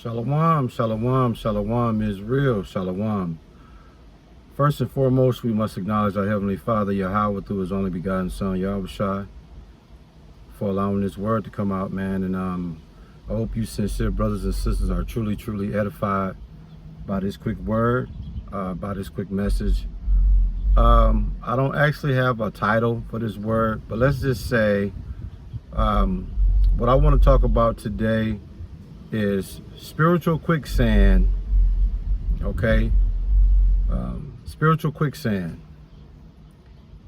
Shalom, shalom, shalom is real, shalom. First and foremost, we must acknowledge our Heavenly Father, Yahweh, through His only begotten Son, Yahushua, for allowing this word to come out, man. And I hope you sincere brothers and sisters are truly, truly edified by this quick word, by this quick message. I don't actually have a title for this word, but let's just say what I want to talk about today is spiritual quicksand, okay? Spiritual quicksand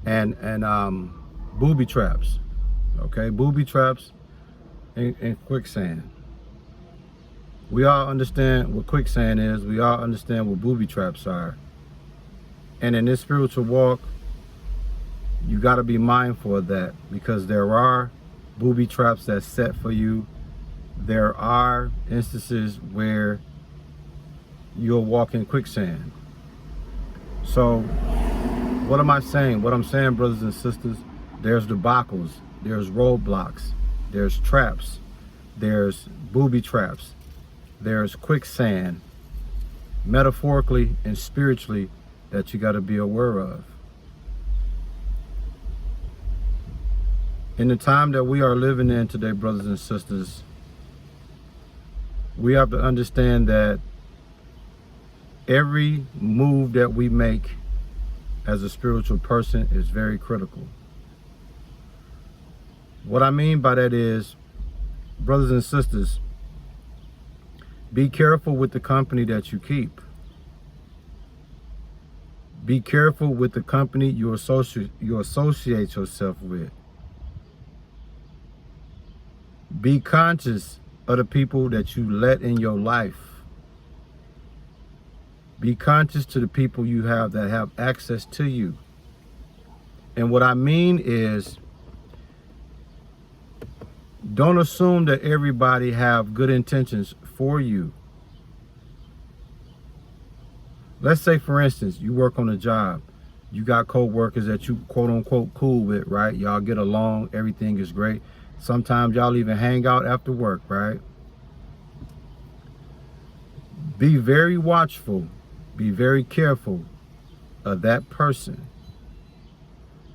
and booby traps, okay? Booby traps and quicksand. We all understand what quicksand is. We all understand what booby traps are. And in this spiritual walk, you got to be mindful of that, because there are booby traps that's set for you. There are instances where you'll walk in quicksand. So what am I saying? What I'm saying, brothers and sisters, there's debacles, there's roadblocks, there's traps, there's booby traps, there's quicksand, metaphorically and spiritually, that you got to be aware of. In the time that we are living in today, brothers and sisters, we have to understand that every move that we make as a spiritual person is very critical. What I mean by that is, brothers and sisters, be careful with the company that you keep. Be careful with the company you associate yourself with. Be conscious of the people that you let in your life. Be conscious to the people you have that have access to you. And what I mean is, don't assume that everybody have good intentions for you. Let's say, for instance, you work on a job. You got co-workers that you quote unquote cool with, right? Y'all get along, everything is great. Sometimes y'all even hang out after work, right? Be very watchful, be very careful of that person.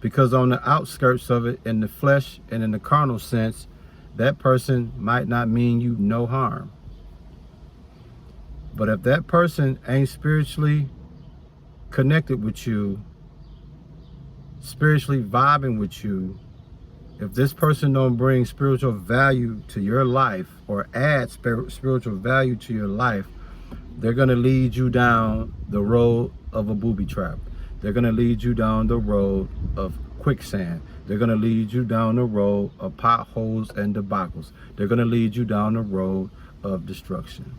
Because on the outskirts of it, in the flesh and in the carnal sense, that person might not mean you no harm. But if that person ain't spiritually connected with you, spiritually vibing with you, if this person don't bring spiritual value to your life or add spiritual value to your life, they're going to lead you down the road of a booby trap. They're going to lead you down the road of quicksand. They're going to lead you down the road of potholes and debacles. They're going to lead you down the road of destruction.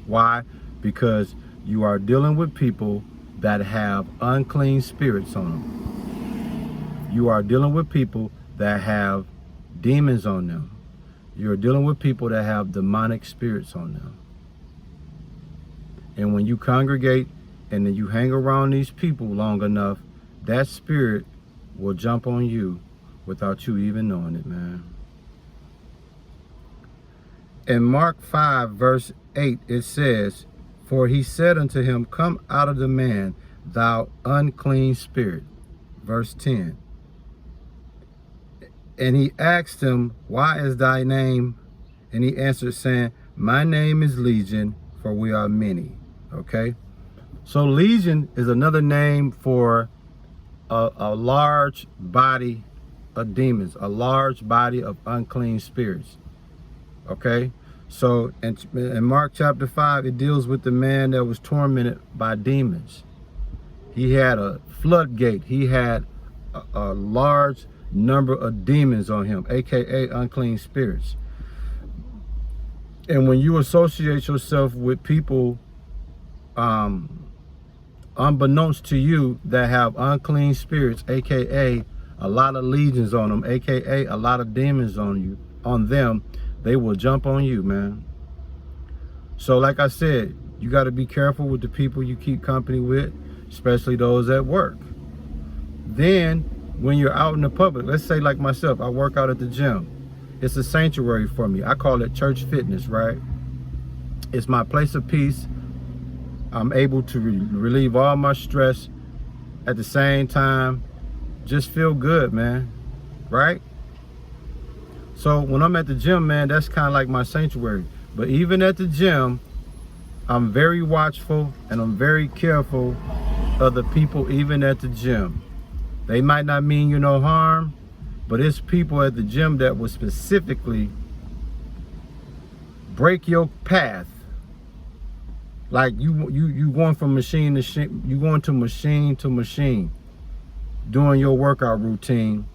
Why? Because you are dealing with people that have unclean spirits on them. You are dealing with people that have demons on them. You're dealing with people that have demonic spirits on them. And when you congregate and then you hang around these people long enough, that spirit will jump on you without you even knowing it, man. In Mark 5, verse 8, it says, "For he said unto him, Come out of the man, thou unclean spirit." Verse 10. And he asked him, Why is thy name? And he answered, saying, My name is Legion, for we are many. Okay? So Legion is another name for a large body of demons, a large body of unclean spirits. Okay? So in Mark chapter 5, it deals with the man that was tormented by demons. He had a floodgate. He had a large number of demons on him, aka unclean spirits. And when you associate yourself with people unbeknownst to you that have unclean spirits, aka a lot of legions on them, aka a lot of demons on them, they will jump on you, man. So like I said, you got to be careful with the people you keep company with, especially those at work. Then when you're out in the public, let's say like myself, I work out at the gym. It's a sanctuary for me. I call it church fitness, right? It's my place of peace. I'm able to relieve all my stress at the same time. Just feel good, man, right? So when I'm at the gym, man, that's kind of like my sanctuary. But even at the gym, I'm very watchful and I'm very careful of the people even at the gym. They might not mean you no harm, but it's people at the gym that will specifically break your path. Like you going from machine to you going to machine doing your workout routine,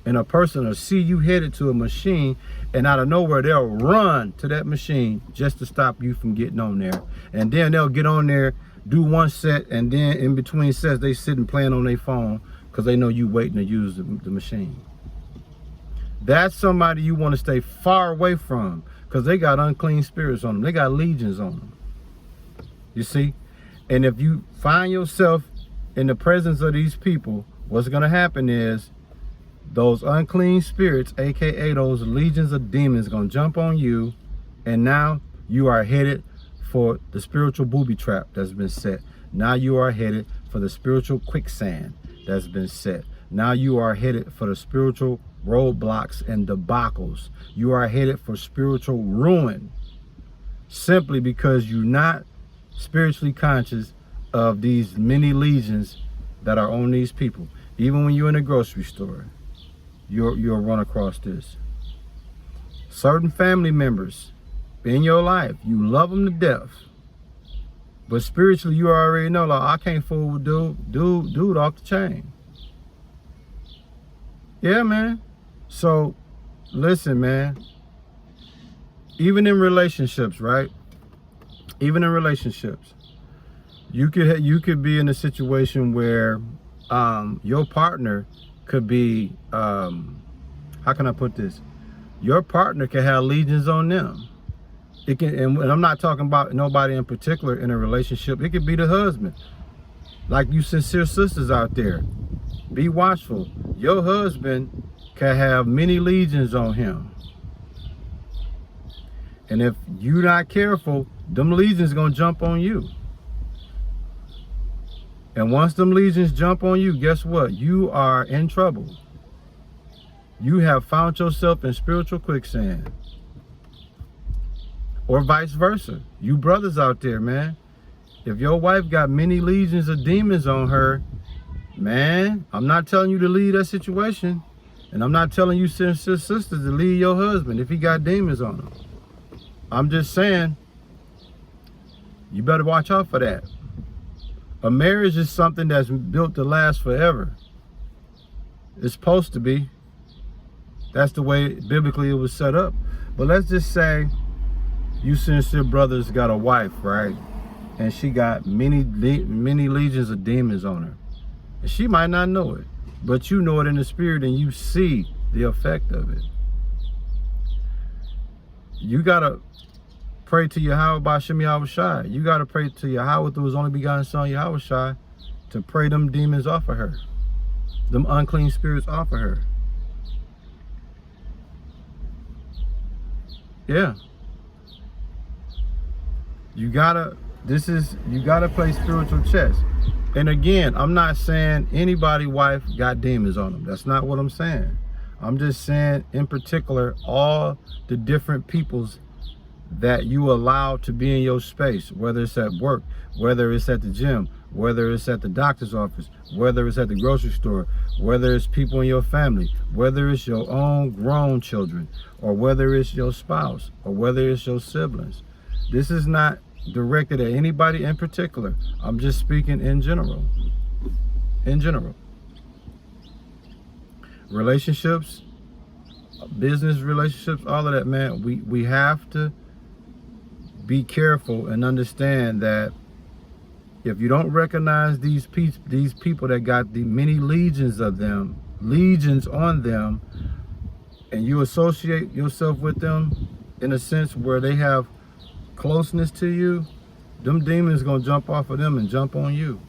and a person will see you headed to a machine, and out of nowhere they'll run to that machine just to stop you from getting on there. And then they'll get on there, do one set, and then in between sets they sit and playing on their phone because they know you waiting to use the machine. That's somebody you want to stay far away from, because they got unclean spirits on them. They got legions on them. You see? And if you find yourself in the presence of these people, what's going to happen is those unclean spirits, aka those legions of demons, going to jump on you, and now you are headed for the spiritual booby trap that's been set. Now you are headed for the spiritual quicksand that's been set. Now you are headed for the spiritual roadblocks and debacles. You are headed for spiritual ruin, simply because you're not spiritually conscious of these many legions that are on these people. Even when you're in a grocery store, you'll run across this. Certain family members in your life, you love them to death, but spiritually you already know, like, I can't fool with dude off the chain. Yeah, man. So listen, man, even in relationships, right? Even in relationships, you could be in a situation where your partner could be, how can I put this? Your partner can have legions on them. It can, and I'm not talking about nobody in particular in a relationship. It could be the husband. Like you sincere sisters out there, be watchful. Your husband can have many legions on him. And if you're not careful, them legions gonna jump on you. And once them legions jump on you, guess what? You are in trouble. You have found yourself in spiritual quicksand. Or vice versa. You brothers out there, man. If your wife got many legions of demons on her, man, I'm not telling you to leave that situation. And I'm not telling you sisters to leave your husband if he got demons on him. I'm just saying, you better watch out for that. A marriage is something that's built to last forever. It's supposed to be. That's the way biblically it was set up. But let's just say you sincere brothers got a wife, right? And she got many legions of demons on her. And she might not know it, but you know it in the spirit and you see the effect of it. You gotta pray to Yahweh B'Shem Yahweh Shai. You gotta pray to Yahweh through his only begotten son Yahweh Shai to pray them demons off of her. Them unclean spirits off of her. Yeah. You gotta play spiritual chess. And again, I'm not saying anybody's wife got demons on them. That's not what I'm saying. I'm just saying, in particular, all the different peoples that you allow to be in your space, whether it's at work, whether it's at the gym, whether it's at the doctor's office, whether it's at the grocery store, whether it's people in your family, whether it's your own grown children, or whether it's your spouse, or whether it's your siblings. This is not directed at anybody in particular. I'm just speaking in general. In general. Relationships, business relationships, all of that, man, we have to be careful and understand that if you don't recognize these people that got the many legions of them, legions on them, and you associate yourself with them in a sense where they have closeness to you, them demons gonna jump off of them and jump on you.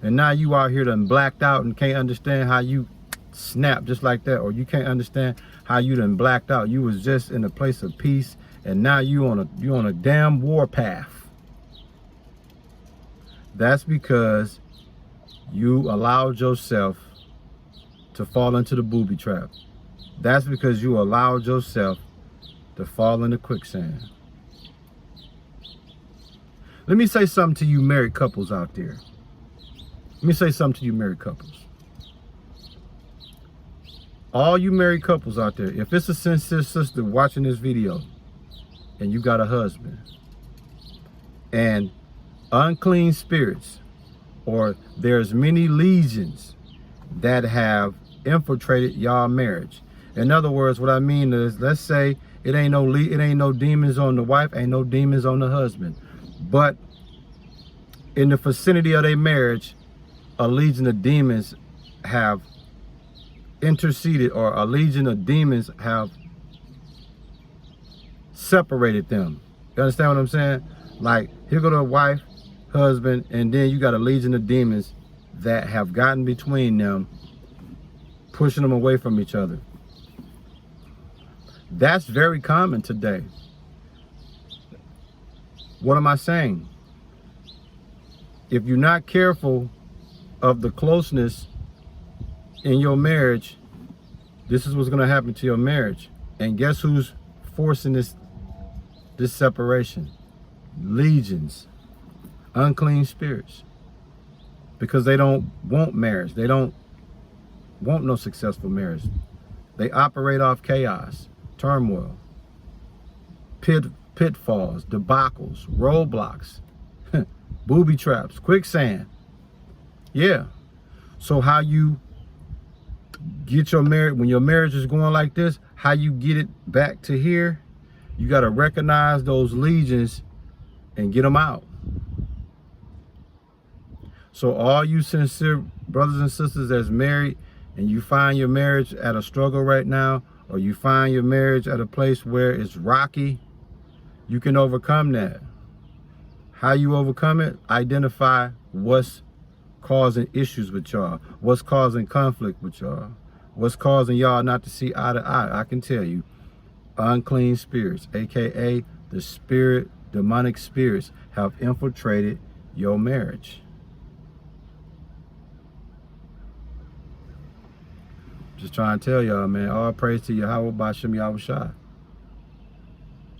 And now you out here done blacked out and can't understand how you snap just like that, or you can't understand how you done blacked out. You was just in a place of peace, and now you on a damn war path. That's because you allowed yourself to fall into the booby trap. That's because you allowed yourself to fall into quicksand. Let me say something to you married couples out there. Let me say something to you married couples. All you married couples out there, if it's a sincere sister watching this video and you got a husband and unclean spirits, or there's many legions that have infiltrated y'all marriage. In other words, what I mean is, let's say it ain't no demons on the wife, ain't no demons on the husband, but in the vicinity of their marriage, a legion of demons have interceded, or a legion of demons have separated them. You understand what I'm saying? Like, here go the wife, husband, and then you got a legion of demons that have gotten between them, pushing them away from each other. That's very common today. What am I saying? If you're not careful of the closeness in your marriage, this is what's going to happen to your marriage. And guess who's forcing this separation? Legions, unclean spirits, because they don't want marriage. They don't want no successful marriage. They operate off chaos, turmoil, pitfalls, debacles, roadblocks, booby traps, quicksand. Yeah. So how you get your marriage, when your marriage is going like this, how you get it back to here, you got to recognize those legions and get them out. So all you sincere brothers and sisters that's married, and you find your marriage at a struggle right now, or you find your marriage at a place where it's rocky, you can overcome that. How you overcome it? Identify what's causing issues with y'all, what's causing conflict with y'all, what's causing y'all not to see eye to eye. I can tell you, unclean spirits, aka the demonic spirits, have infiltrated your marriage. Just trying to tell y'all, man, all praise to Yahweh Bashem Yahushua.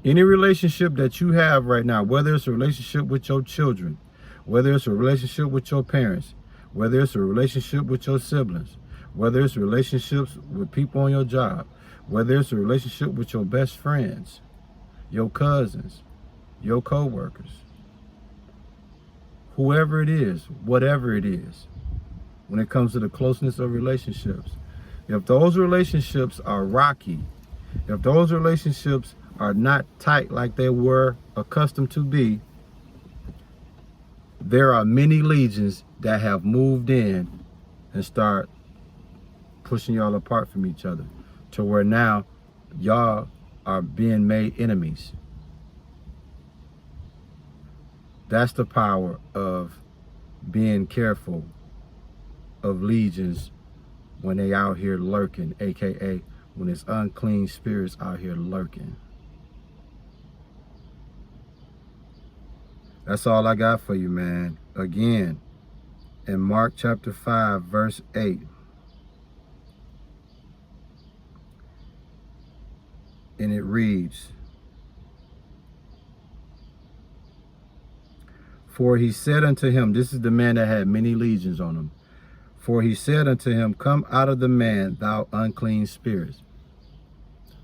Any relationship that you have right now, whether it's a relationship with your children, whether it's a relationship with your parents, whether it's a relationship with your siblings, whether it's relationships with people on your job, whether it's a relationship with your best friends, your cousins, your co-workers, whoever it is, whatever it is, when it comes to the closeness of relationships, if those relationships are rocky, if those relationships are not tight like they were accustomed to be, there are many legions that have moved in and start pushing y'all apart from each other, to where now y'all are being made enemies. That's the power of being careful of legions when they out here lurking, aka when it's unclean spirits out here lurking. That's all I got for you, man. Again, in Mark chapter 5, verse 8. And it reads, "For he said unto him," this is the man that had many legions on him. "For he said unto him, Come out of the man, thou unclean spirits."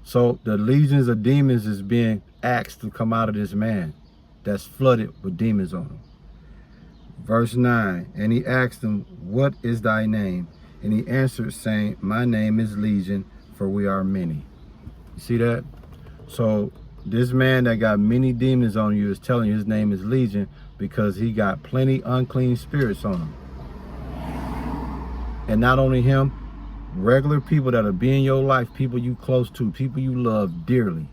So the legions of demons is being asked to come out of this man that's flooded with demons on him. Verse 9, and he asked him, What is thy name? And he answered, saying, My name is Legion, for we are many. You see that? So this man that got many demons on you is telling you his name is Legion because he got plenty unclean spirits on him. And not only him, regular people that'll be in your life, people you close to, people you love dearly,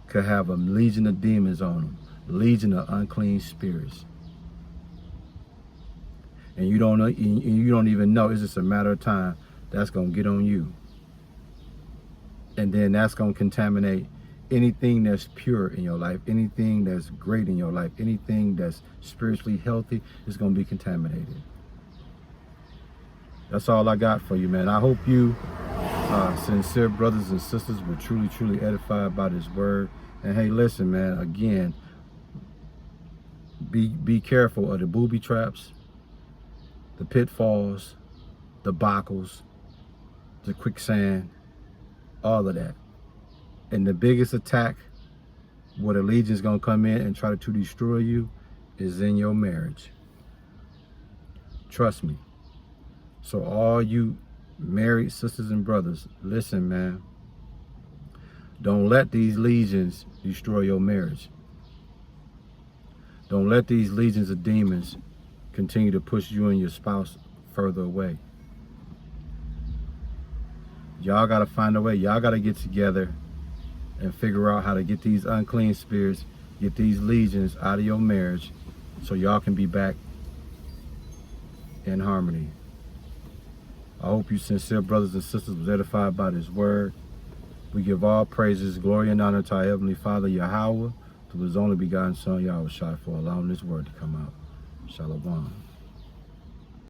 could have a legion of demons on them, legion of unclean spirits. And you don't know, you don't even know. It's just a matter of time that's going to get on you. And then that's going to contaminate anything that's pure in your life, anything that's great in your life, anything that's spiritually healthy is going to be contaminated. That's all I got for you, man. I hope you sincere brothers and sisters were truly edified by this word. And hey, listen, man, again, be careful of the booby traps, the pitfalls, the buckles, the quicksand, all of that. And the biggest attack where the Legion's gonna come in and try to destroy you is in your marriage. Trust me. So all you married sisters and brothers, listen, man. Don't let these legions destroy your marriage. Don't let these legions of demons continue to push you and your spouse further away. Y'all got to find a way. Y'all got to get together and figure out how to get these unclean spirits, get these legions out of your marriage so y'all can be back in harmony. I hope you sincere brothers and sisters was edified by this word. We give all praises, glory, and honor to our Heavenly Father, Yahweh, to His only begotten Son, Yahweh Shai, for allowing this word to come out. Shalom.